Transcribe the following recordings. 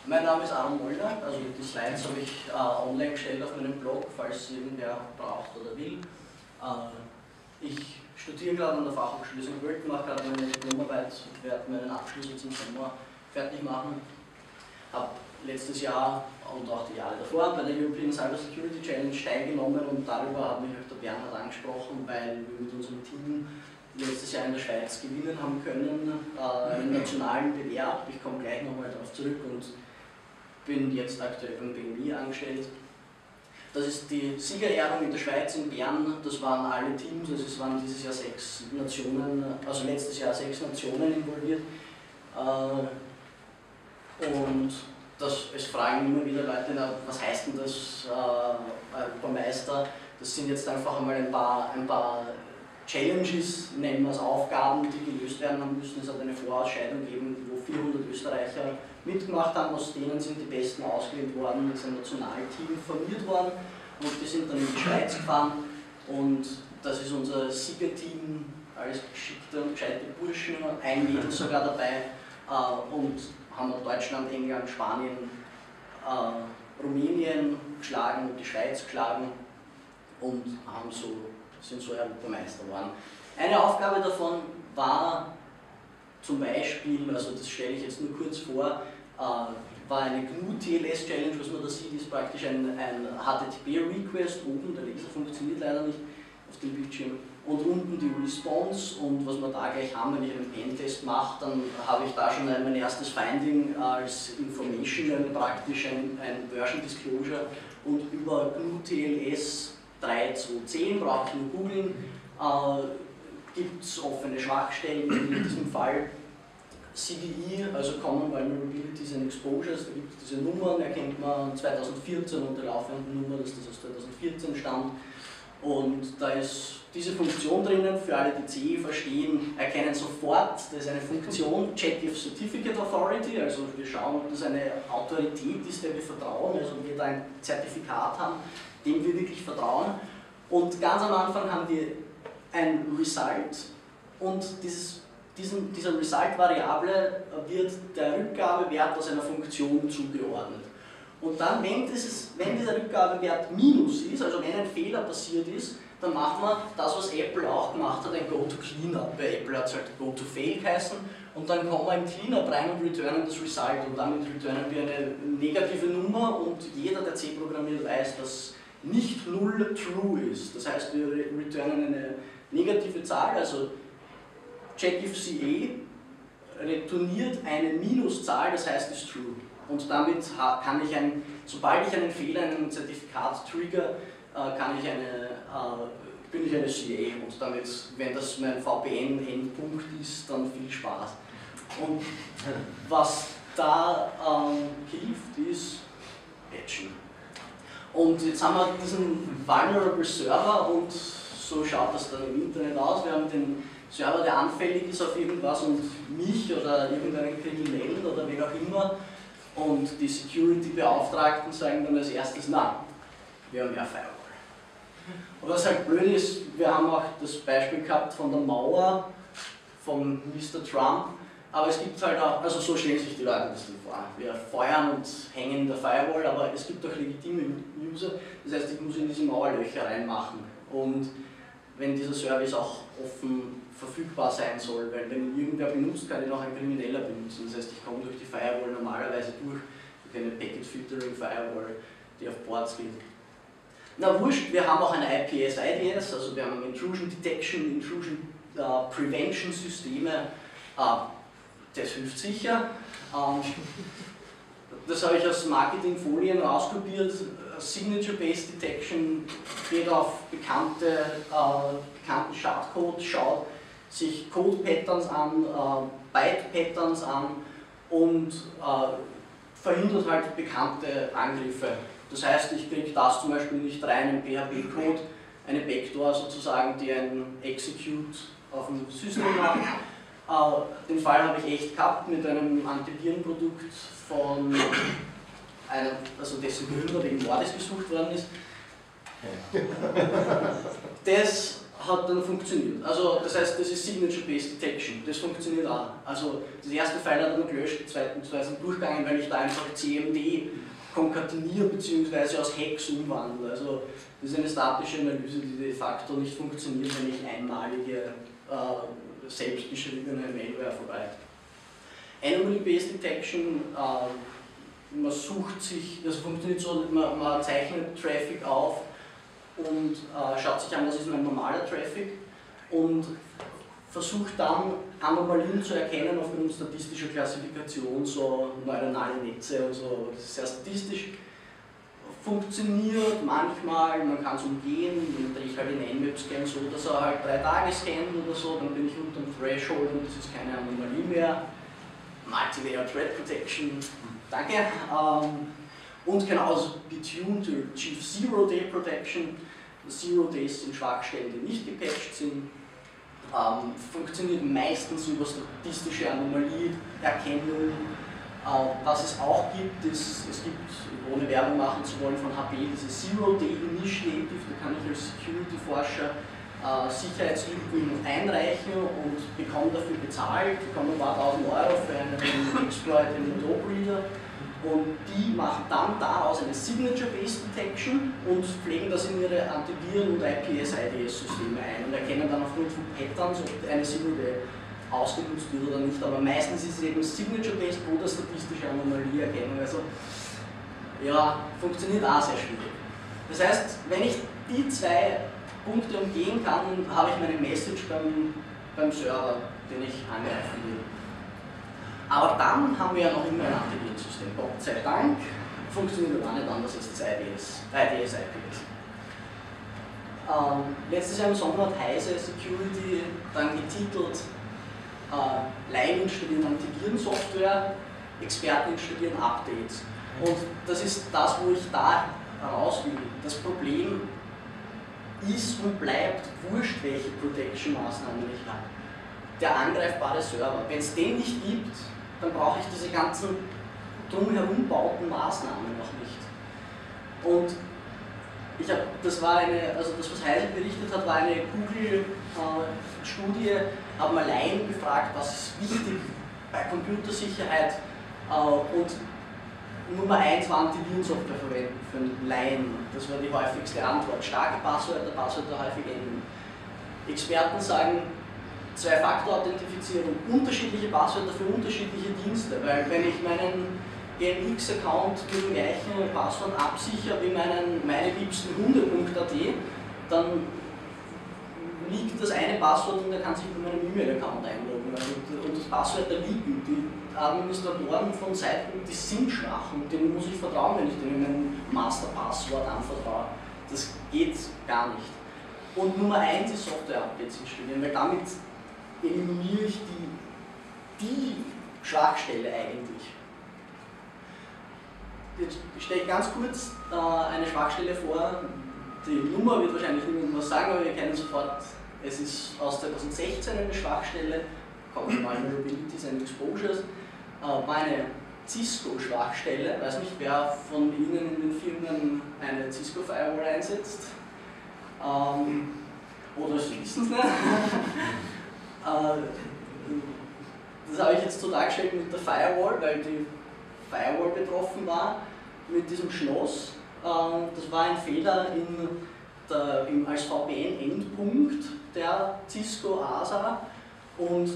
Mein Name ist Aaron Molnar, also die Slides habe ich online gestellt auf meinem Blog, falls irgendwer braucht oder will. Ich studiere gerade an der Fachhochschule St. Pölten, mache gerade meine Diplomarbeit und werde meinen Abschluss jetzt im Sommer fertig machen. Habe letztes Jahr und auch die Jahre davor bei der European Cyber Security Challenge teilgenommen und darüber hat mich auch der Bernhard angesprochen, weil wir mit unserem Team letztes Jahr in der Schweiz gewinnen haben können, einen nationalen Bewerb. Ich komme gleich nochmal darauf zurück und bin jetzt aktuell beim BMI angestellt. Das ist die Siegerehrung in der Schweiz, in Bern. Das waren alle Teams, also es waren dieses Jahr 6 Nationen, also letztes Jahr 6 Nationen involviert. Und es fragen immer wieder Leute, na, was heißt denn das Europameister? Das sind jetzt einfach einmal ein paar Challenges, nennen wir es Aufgaben, die gelöst werden haben müssen. Es hat eine Vorausscheidung gegeben, wo 400 Österreicher mitgemacht haben, aus denen sind die Besten ausgewählt worden, ist ein Nationalteam formiert worden und die sind dann in die Schweiz gefahren und das ist unser Siegerteam, alles geschickte und gescheite Burschen, ein Mädel sogar dabei und haben Deutschland, England, Spanien, Rumänien geschlagen und die Schweiz geschlagen und sind so Europameister geworden. Eine Aufgabe davon war zum Beispiel, also das stelle ich jetzt nur kurz vor, war eine GNU-TLS-Challenge, was man da sieht, ist praktisch ein HTTP-Request, oben, der Laser funktioniert leider nicht auf dem Bildschirm, und unten die Response, und was wir da gleich haben, wenn ich einen Pentest mache, dann habe ich da schon mein erstes Finding als Information, praktisch ein Version Disclosure, und über GNU-TLS 3.2.10 brauche ich nur googeln, gibt es offene Schwachstellen, in diesem Fall CVE, also Common Vulnerabilities and Exposures, da gibt es diese Nummern, erkennt man 2014 und der laufenden Nummer, dass das aus 2014 stammt. Und da ist diese Funktion drinnen, für alle, die CE verstehen, erkennen sofort, das ist eine Funktion, Check if Certificate Authority, also wir schauen, ob das eine Autorität ist, der wir vertrauen, also wir da ein Zertifikat haben, dem wir wirklich vertrauen. Und ganz am Anfang haben wir ein Result und dieser Result-Variable wird der Rückgabewert aus einer Funktion zugeordnet. Und dann, wenn dieser Rückgabewert Minus ist, also wenn ein Fehler passiert ist, dann macht man das, was Apple auch gemacht hat, ein Go-to-Cleanup. Bei Apple hat es halt Go-to-Fail geheißen und dann kommen wir im Cleanup rein und returnen das Result und damit returnen wir eine negative Nummer und jeder, der C programmiert, weiß, dass nicht 0 true ist. Das heißt, wir returnen eine negative Zahl, also check if CE retourniert eine Minuszahl, das heißt ist true. Und damit kann ich sobald ich einen Fehler in einem Zertifikat trigger, bin ich eine CA und damit, wenn das mein VPN-Endpunkt ist, dann viel Spaß. Und was da hilft, ist Patchen. Und jetzt haben wir diesen Vulnerable Server und so schaut das dann im Internet aus. Wir haben den Server, der anfällig ist auf irgendwas und mich oder irgendeinen Kriminellen oder wen auch immer. Und die Security-Beauftragten sagen dann als erstes, na, wir haben ja Firewall. Und was halt blöd ist, wir haben auch das Beispiel gehabt von der Mauer, von Mr. Trump, aber es gibt halt auch, also so stellen sich die Leute das dann vor. Wir feuern und hängen in der Firewall, aber es gibt auch legitime User, das heißt, ich muss in diese Mauer Löcher reinmachen. Und wenn dieser Service auch offen verfügbar sein soll, weil wenn ihn irgendwer benutzt, kann ihn auch ein Krimineller benutzen. Das heißt, ich komme durch die Firewall normalerweise durch eine Packet Filtering Firewall, die auf Ports geht. Na wurscht, wir haben auch eine IPS-IDS, also wir haben Intrusion Detection, Intrusion Prevention Systeme, das hilft sicher. Das habe ich aus Marketingfolien rauskopiert. Signature-Based Detection geht auf bekannten Schadcode, schaut sich Code-Patterns an, Byte-Patterns an und verhindert halt bekannte Angriffe. Das heißt, ich kriege das zum Beispiel nicht rein im PHP-Code, eine Backdoor sozusagen, die ein Execute auf dem System macht. Den Fall habe ich echt gehabt mit einem Antivirenprodukt von einem, also dessen Gründer wegen Mordes gesucht worden ist. Das hat dann funktioniert. Also das heißt, das ist Signature-Based Detection, das funktioniert auch. Also das erste File hat er gelöscht, die zweiten zwei sind durchgegangen, weil ich da einfach CMD konkateniere bzw. aus Hex umwandle. Also das ist eine statische Analyse, die de facto nicht funktioniert, wenn ich einmalige selbstgeschriebene Malware verwaltet. Anomaly-Based Detection, man sucht sich, das funktioniert so, man zeichnet Traffic auf und schaut sich an, was ist ein normaler Traffic und versucht dann Anomalien zu erkennen aufgrund statistischer Klassifikation, so neuronale Netze und so. Das ist sehr statistisch, funktioniert manchmal, man kann es umgehen, dann drehe ich halt in Nmap-Scan so, dass er halt 3 Tage scannt oder so, dann bin ich unter dem Threshold und das ist keine Anomalie mehr. Multi-Layer Threat Protection, danke. Und genauso betuned Chief Zero Day Protection. Zero Days sind Schwachstellen, die nicht gepatcht sind. Funktioniert meistens über statistische Anomalieerkennung. Was es auch gibt, ist, es gibt, ohne Werbung machen zu wollen von HP, dieses Zero Day Initiative, da kann ich als Security-Forscher Sicherheitslücken einreichen und bekomme dafür bezahlt, bekomme ein paar tausend Euro für einen Exploit in Adobe Reader und die machen dann daraus eine Signature-Based Detection und pflegen das in ihre Antiviren- und IPS-IDS-Systeme ein und erkennen dann aufgrund von Patterns, ob eine Zero-Day ausgenutzt wird oder nicht, aber meistens ist es eben Signature-Based oder statistische Anomalieerkennung, also ja, funktioniert auch sehr schwierig. Das heißt, wenn ich die zwei Punkte umgehen kann, habe ich meine Message beim Server, den ich angreifen will. Aber dann haben wir ja noch immer ein Antivirensystem. Gott sei Dank funktioniert auch nicht anders als das IDS-IPS. Letztes Jahr im Sommer hat Heise Security dann getitelt Laien installieren Antivirensoftware, Experten installieren Updates. Und das ist das, wo ich da raus will. Das Problem ist und bleibt wurscht, welche Protection-Maßnahmen ich habe. Der angreifbare Server. Wenn es den nicht gibt, dann brauche ich diese ganzen drumherum bauten Maßnahmen noch nicht. Und ich habe, das war also das, was Heise berichtet hat, war eine Google-Studie, haben mal Laien gefragt, was ist wichtig bei Computersicherheit und Nummer 1 war Antivirensoftware verwenden für Laien. Das war die häufigste Antwort. Starke Passwörter häufig ändern. Experten sagen, Zwei-Faktor-Authentifizierung, unterschiedliche Passwörter für unterschiedliche Dienste, weil wenn ich meinen GMX-Account mit dem gleichen Passwort absichere wie meine liebsten Hunde.at, dann liegt das eine Passwort und er kann sich mit meinem E-Mail-Account einloggen. Und das Passwörter liegen. Die Administratoren von Seiten, die sind schwach und denen muss ich vertrauen, wenn ich denen mein Masterpasswort anvertraue. Das geht gar nicht. Und Nummer 1 ist Software-Updates installieren, weil damit eliminiere ich die Schwachstelle eigentlich. Jetzt stelle ich ganz kurz eine Schwachstelle vor. Die Nummer wird wahrscheinlich niemand was sagen, aber wir kennen sofort, es ist aus 2016 eine Schwachstelle, Common Vulnerabilities and Exposures, war eine Cisco-Schwachstelle. Ich weiß nicht, wer von Ihnen in den Firmen eine Cisco-Firewall einsetzt. Oder Sie wissen es nicht. Das habe ich jetzt so dargestellt mit der Firewall, weil die Firewall betroffen war, mit diesem Schloss. Das war ein Fehler als VPN-Endpunkt der Cisco ASA und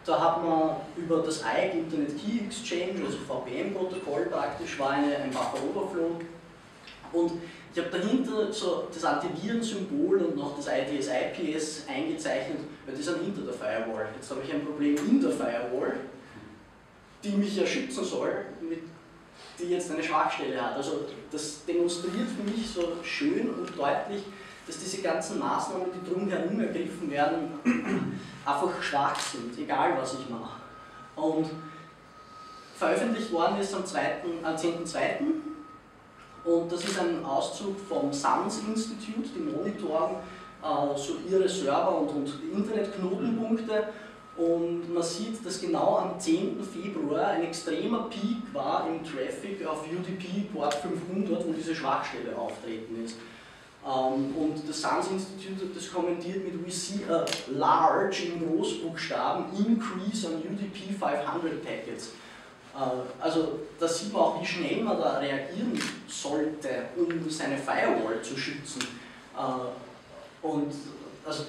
da hat man über das IKE Internet Key Exchange, also VPN-Protokoll praktisch, war ein Buffer Overflow und ich habe dahinter so das Antiviren-Symbol und noch das IDS-IPS eingezeichnet, weil die sind hinter der Firewall. Jetzt habe ich ein Problem in der Firewall, die mich ja schützen soll, die jetzt eine Schwachstelle hat. Also das demonstriert für mich so schön und deutlich, dass diese ganzen Maßnahmen, die drumherum ergriffen werden, einfach schwach sind, egal was ich mache. Und veröffentlicht worden ist am 10.2. Und das ist ein Auszug vom SANS Institute, die monitoren so ihre Server und Internetknotenpunkte. Und man sieht, dass genau am 10. Februar ein extremer Peak war im Traffic auf UDP Port 500, wo diese Schwachstelle auftreten ist. Und das SANS Institute hat das kommentiert mit "We see a large" in Großbuchstaben "increase on UDP 500 Packets". Also da sieht man auch, wie schnell man da reagieren sollte, um seine Firewall zu schützen. Und also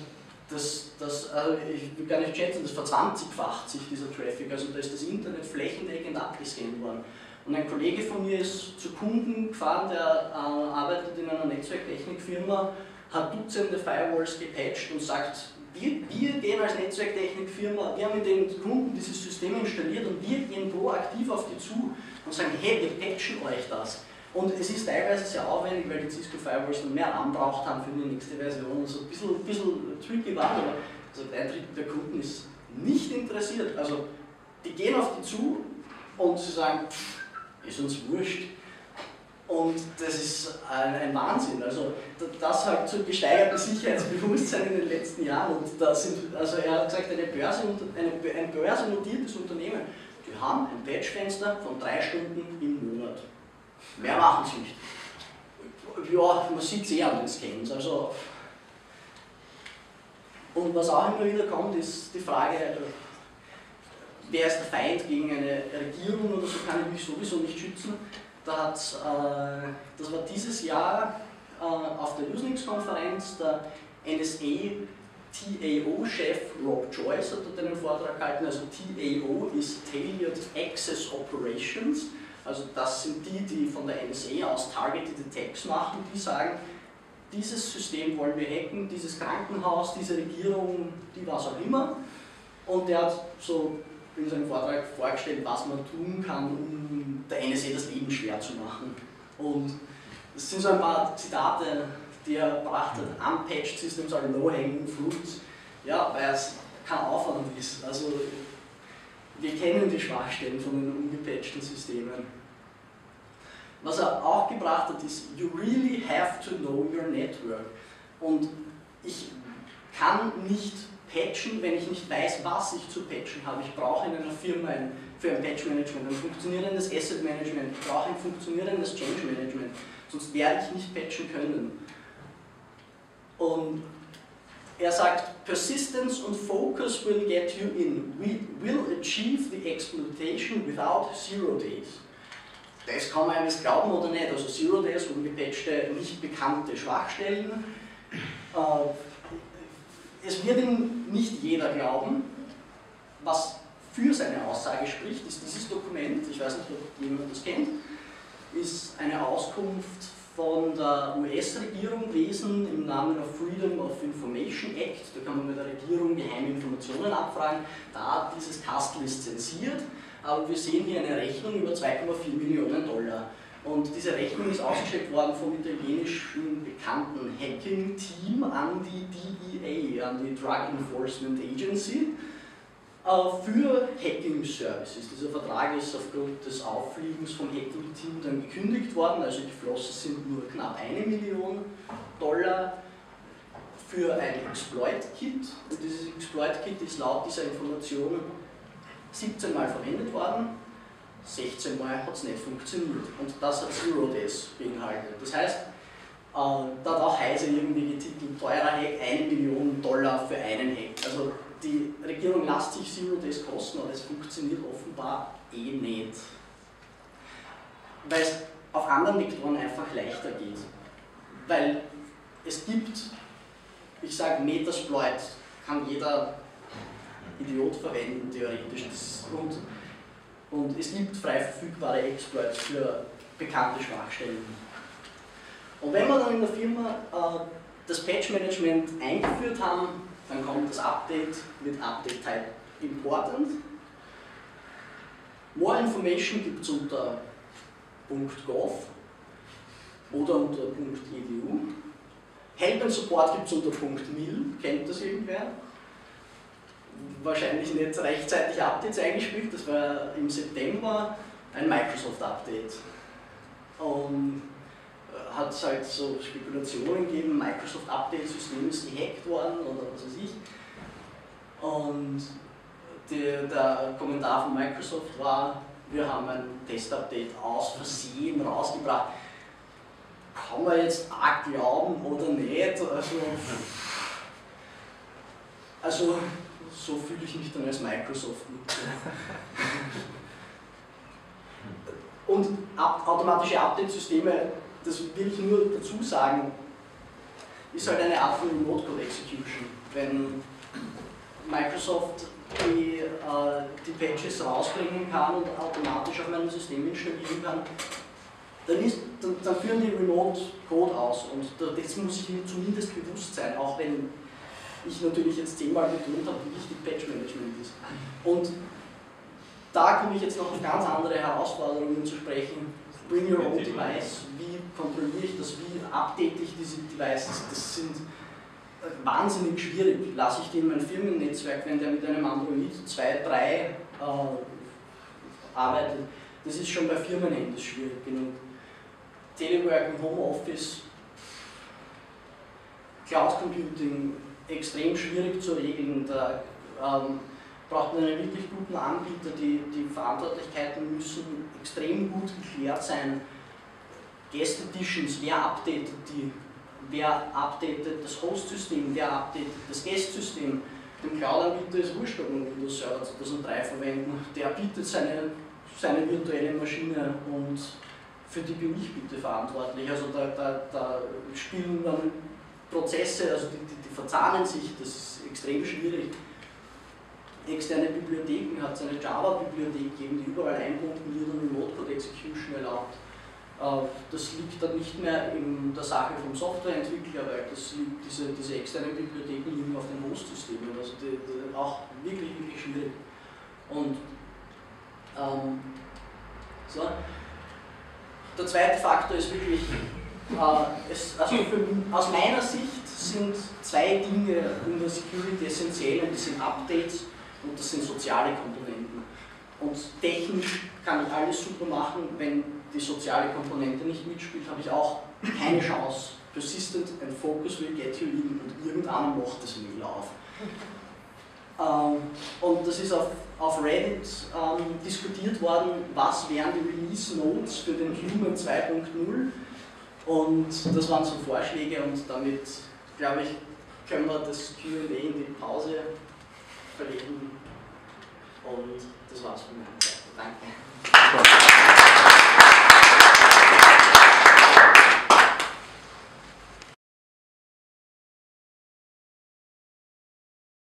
ich will gar nicht schätzen, das verzwanzigfacht sich dieser Traffic, also da ist das Internet flächendeckend abgescannt worden. Und ein Kollege von mir ist zu Kunden gefahren, der arbeitet in einer Netzwerktechnikfirma, hat Dutzende Firewalls gepatcht und sagt, wir gehen als Netzwerktechnikfirma, wir haben mit den Kunden dieses System installiert und wir gehen proaktiv auf die zu und sagen, hey, wir patchen euch das. Und es ist teilweise sehr aufwendig, weil die Cisco Firewalls dann mehr RAM braucht haben für die nächste Version. Also ein bisschen tricky war, aber also ein Drittel der Kunden ist nicht interessiert. Also die gehen auf die zu und sie sagen, ist uns wurscht. Und das ist ein Wahnsinn. Also das halt zu gesteigerten Sicherheitsbewusstsein in den letzten Jahren. Und da sind, also er hat gesagt, ein börsennotiertes Unternehmen, die haben ein Patchfenster von 3 Stunden im Monat. Mehr machen sie nicht. Ja, man sieht es an den Scans. Also, und was auch immer wieder kommt, ist die Frage, wer ist der Feind gegen eine Regierung oder so, kann ich mich sowieso nicht schützen. Das war dieses Jahr auf der Usenix-Konferenz, der NSA-TAO-Chef Rob Joyce hat dort einen Vortrag gehalten. Also TAO ist Tailored Access Operations. Also das sind die von der NSA aus Targeted Attacks machen, die sagen, dieses System wollen wir hacken, dieses Krankenhaus, diese Regierung, die was auch immer. Und der hat so in seinem Vortrag vorgestellt, was man tun kann, um der NSA das Leben schwer zu machen. Und das sind so ein paar Zitate, die er gebracht hat. Unpatched Systems are low-hanging fruits. Ja, weil es kein Aufwand ist. Also wir kennen die Schwachstellen von den ungepatchten Systemen. Was er auch gebracht hat, ist, you really have to know your network. Und ich kann nicht patchen, wenn ich nicht weiß, was ich zu patchen habe. Ich brauche in einer Firma für ein Patch-Management ein funktionierendes Asset-Management, ich brauche ein funktionierendes Change-Management, sonst werde ich nicht patchen können. Und er sagt, Persistence und Focus will get you in. We will achieve the exploitation without 0 days. Das kann man eines glauben oder nicht. Also 0 days, ungepatchte, nicht bekannte Schwachstellen. Es wird ihm nicht jeder glauben. Was für seine Aussage spricht, ist dieses Dokument, ich weiß nicht, ob jemand das kennt, ist eine Auskunft von der US-Regierung gewesen im Namen der Freedom of Information Act. Da kann man mit der Regierung geheime Informationen abfragen. Da hat dieses Kastel ist zensiert, aber wir sehen hier eine Rechnung über 2,4 Millionen $. Und diese Rechnung ist ausgestellt worden vom italienischen bekannten Hacking-Team an die DEA, an die Drug Enforcement Agency, für Hacking-Services. Dieser Vertrag ist aufgrund des Auffliegens vom Hacking-Team dann gekündigt worden, also geflossen sind nur knapp $1 Million für ein Exploit-Kit. Und dieses Exploit-Kit ist laut dieser Information 17 Mal verwendet worden, 16 Mal hat es nicht funktioniert. Und das hat 0 Days beinhaltet. Das heißt, da hat auch Heise irgendwie getitelt, teurer Hack, $1 Million für einen Hack. Also die Regierung lässt sich 0 Days kosten, aber es funktioniert offenbar eh nicht. Weil es auf anderen Vektoren einfach leichter geht. Weil es gibt, ich sage Metasploit, kann jeder Idiot verwenden, theoretisch. Und es gibt frei verfügbare Exploits für bekannte Schwachstellen. Und wenn wir dann in der Firma das Patch-Management eingeführt haben, dann kommt das Update mit Update Type Important. More Information gibt es unter .gov oder unter .edu. Help and Support gibt es unter .mil, kennt das irgendwer? Wahrscheinlich nicht rechtzeitig Updates eingespielt, das war im September ein Microsoft-Update. Und hat es halt so Spekulationen gegeben, Microsoft-Update-System ist gehackt worden oder was weiß ich. Und der Kommentar von Microsoft war, wir haben ein Test-Update aus Versehen rausgebracht. kann man jetzt auch glauben oder nicht, also so fühle ich mich dann als Microsoft-Nutzer. Und automatische Update-Systeme, das will ich nur dazu sagen, ist halt eine Art von Remote Code Execution. Wenn Microsoft die Patches rausbringen kann und automatisch auf meinem System installieren kann, dann führen die Remote Code aus. Und das muss ich mir zumindest bewusst sein, auch wenn ich natürlich jetzt 10-mal betont habe, wie wichtig Patch-Management ist. Und da komme ich jetzt noch auf ganz andere Herausforderungen zu sprechen. Bring your own device, wie kontrolliere ich das, wie update ich diese Devices, das sind wahnsinnig schwierig. Lasse ich die in mein Firmennetzwerk, wenn der mit einem Android 2, 3 arbeitet, das ist schon bei Firmenhandys schwierig genug. Telework, Homeoffice, Cloud Computing, extrem schwierig zu regeln. Da braucht man einen wirklich guten Anbieter, die Verantwortlichkeiten müssen extrem gut geklärt sein. Guest Editions, wer updatet die? Wer updatet das Host-System? Wer updatet das Guest-System? Dem Cloud-Anbieter ist wurscht, ob wir Windows Server 2003 verwenden. Der bietet seine virtuelle Maschine und für die bin ich bitte verantwortlich. Also da spielen dann Prozesse, also die verzahnen sich, das ist extrem schwierig. Externe Bibliotheken hat es eine Java-Bibliothek gegeben, die überall einbunden wird und Remote Code Execution erlaubt. Das liegt dann nicht mehr in der Sache vom Softwareentwickler, weil diese externen Bibliotheken liegen auf den Host-Systemen, also die auch wirklich schwierig. Und so. Der zweite Faktor ist wirklich, aus meiner Sicht sind zwei Dinge in der Security essentiell und das sind Updates und das sind soziale Komponenten. Und technisch kann ich alles super machen, wenn die soziale Komponente nicht mitspielt, habe ich auch keine Chance. Persistent and focus will get you in und irgendeiner macht das Mail auf. Und das ist auf Reddit diskutiert worden, was wären die Release Notes für den Human 2.0 und das waren so Vorschläge und damit, glaube ich, können wir das Q&A in die Pause verlegen und das war's von meiner Seite. Danke.